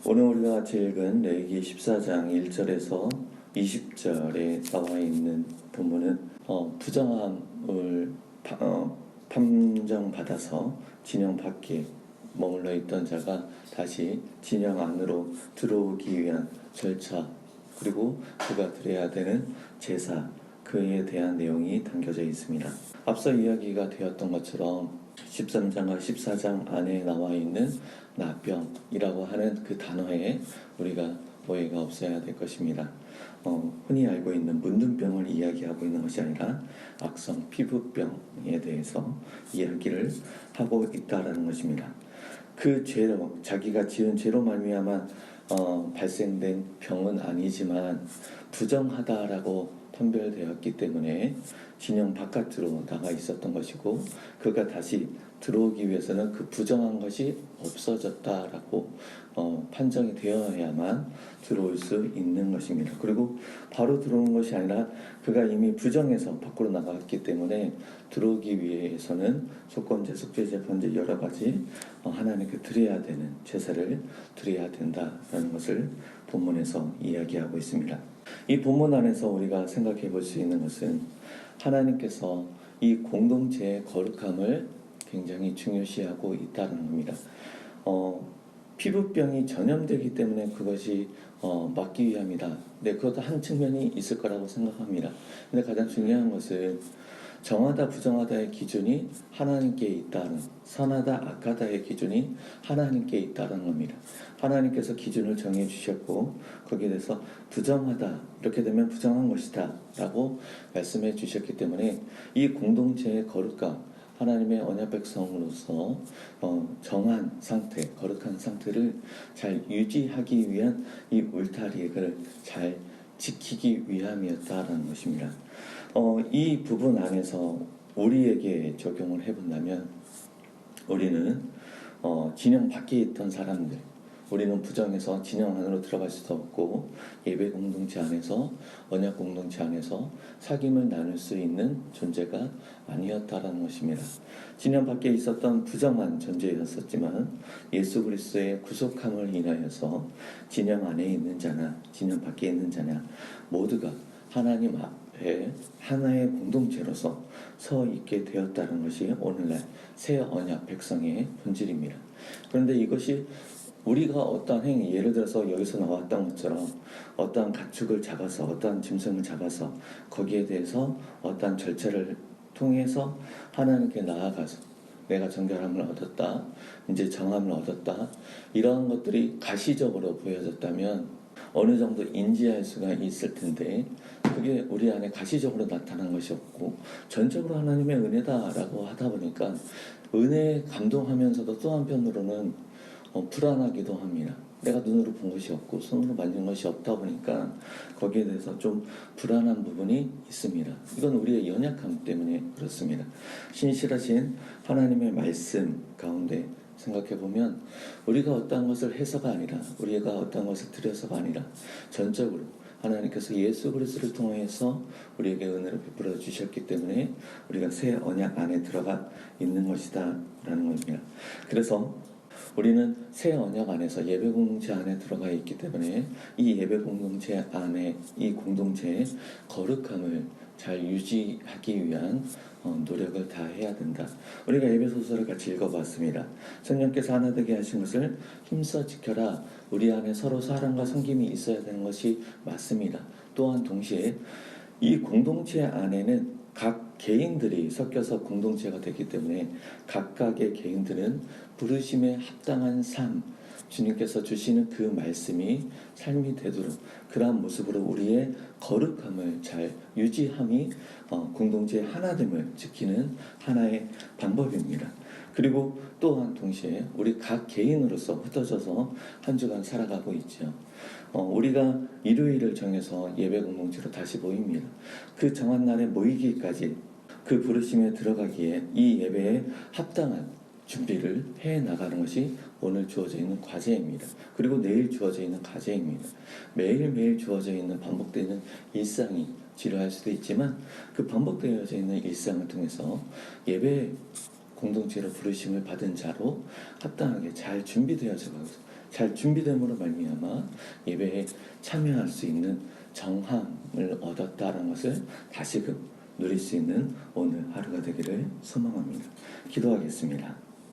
오늘 우리가 같이 읽은 레위기 14장 1절에서 20절에 나와 있는 본문은 부정함을 판정받아서 진영 밖에 머물러 있던 자가 다시 진영 안으로 들어오기 위한 절차, 그리고 그가 드려야 되는 제사, 그에 대한 내용이 담겨져 있습니다. 앞서 이야기가 되었던 것처럼 13장과 14장 안에 나와 있는 나병이라고 하는 그 단어에 우리가 오해가 없어야 될 것입니다. 흔히 알고 있는 문둥병을 이야기하고 있는 것이 아니라 악성 피부병에 대해서 이야기를 하고 있다는 것입니다. 그 죄로, 자기가 지은 죄로 말미암아 발생된 병은 아니지만 부정하다라고 판별되었기 때문에 진영 바깥으로 나가 있었던 것이고, 그가 다시 들어오기 위해서는 그 부정한 것이 없어졌다라고 판정이 되어야만 들어올 수 있는 것입니다. 그리고 바로 들어오는 것이 아니라 그가 이미 부정해서 밖으로 나갔기 때문에 들어오기 위해서는 속건제, 속죄제판제 여러 가지 하나님께 드려야 되는 제사를 드려야 된다라는 것을 본문에서 이야기하고 있습니다. 이 본문 안에서 우리가 생각해 볼 수 있는 것은 하나님께서 이 공동체의 거룩함을 굉장히 중요시하고 있다는 겁니다. 피부병이 전염되기 때문에 그것이 막기 위함이다. 네, 그것도 한 측면이 있을 거라고 생각합니다. 근데 가장 중요한 것은 정하다 부정하다의 기준이 하나님께 있다는, 선하다 악하다의 기준이 하나님께 있다는 겁니다. 하나님께서 기준을 정해 주셨고 거기에 대해서 부정하다, 이렇게 되면 부정한 것이다 라고 말씀해 주셨기 때문에 이 공동체의 거룩감, 하나님의 언약 백성으로서 정한 상태, 거룩한 상태를 잘 유지하기 위한 이 울타리를 잘 지키기 위함이었다라는 것입니다. 이 부분 안에서 우리에게 적용을 해본다면 우리는 진영 밖에 있던 사람들, 우리는 부정해서 진영 안으로 들어갈 수도 없고 예배 공동체 안에서, 언약 공동체 안에서 사귐을 나눌 수 있는 존재가 아니었다라는 것입니다. 진영 밖에 있었던 부정한 존재였었지만 예수 그리스도의 구속함을 인하여서 진영 안에 있는 자나 진영 밖에 있는 자나 모두가 하나님 앞에 하나의 공동체로서 서 있게 되었다는 것이 오늘날 새 언약 백성의 본질입니다. 그런데 이것이 우리가 어떠한 행위, 예를 들어서 여기서 나왔던 것처럼 어떠한 가축을 잡아서, 어떠한 짐승을 잡아서 거기에 대해서 어떠한 절차를 통해서 하나님께 나아가서 내가 정결함을 얻었다, 이제 정함을 얻었다, 이러한 것들이 가시적으로 보여졌다면 어느 정도 인지할 수가 있을 텐데, 그게 우리 안에 가시적으로 나타난 것이 없고 전적으로 하나님의 은혜다라고 하다 보니까 은혜에 감동하면서도 또 한편으로는 불안하기도 합니다. 내가 눈으로 본 것이 없고 손으로 만진 것이 없다 보니까 거기에 대해서 좀 불안한 부분이 있습니다. 이건 우리의 연약함 때문에 그렇습니다. 신실하신 하나님의 말씀 가운데 생각해보면 우리가 어떠한 것을 해서가 아니라, 우리가 어떠한 것을 드려서가 아니라 전적으로 하나님께서 예수 그리스도를 통해서 우리에게 은혜를 베풀어 주셨기 때문에 우리가 새 언약 안에 들어가 있는 것이다 라는 겁니다. 그래서 우리는 새 언약 안에서 예배 공동체 안에 들어가 있기 때문에 이 예배 공동체 안에, 이 공동체의 거룩함을 잘 유지하기 위한 노력을 다 해야 된다. 우리가 에베소서를 같이 읽어봤습니다. 성령께서 하나 되게 하신 것을 힘써 지켜라. 우리 안에 서로 사랑과 섬김이 있어야 되는 것이 맞습니다. 또한 동시에 이 공동체 안에는 각 개인들이 섞여서 공동체가 되기 때문에 각각의 개인들은 부르심에 합당한 삶, 주님께서 주시는 그 말씀이 삶이 되도록 그러한 모습으로 우리의 거룩함을 잘 유지함이 공동체의 하나됨을 지키는 하나의 방법입니다. 그리고 또한 동시에 우리 각 개인으로서 흩어져서 한 주간 살아가고 있죠. 우리가 일요일을 정해서 예배 공동체로 다시 모입니다. 그 정한 날에 모이기까지, 그 부르심에 들어가기에 이 예배에 합당한 준비를 해 나가는 것이 오늘 주어져 있는 과제입니다. 그리고 내일 주어져 있는 과제입니다. 매일매일 주어져 있는 반복되는 일상이 지루할 수도 있지만 그 반복되어져 있는 일상을 통해서 예배 공동체로 부르심을 받은 자로 합당하게 잘 준비되어져 가서 잘 준비됨으로 말미암아 예배에 참여할 수 있는 정함을 얻었다는 것을 다시금 누릴 수 있는 오늘 하루가 되기를 소망합니다. 기도하겠습니다.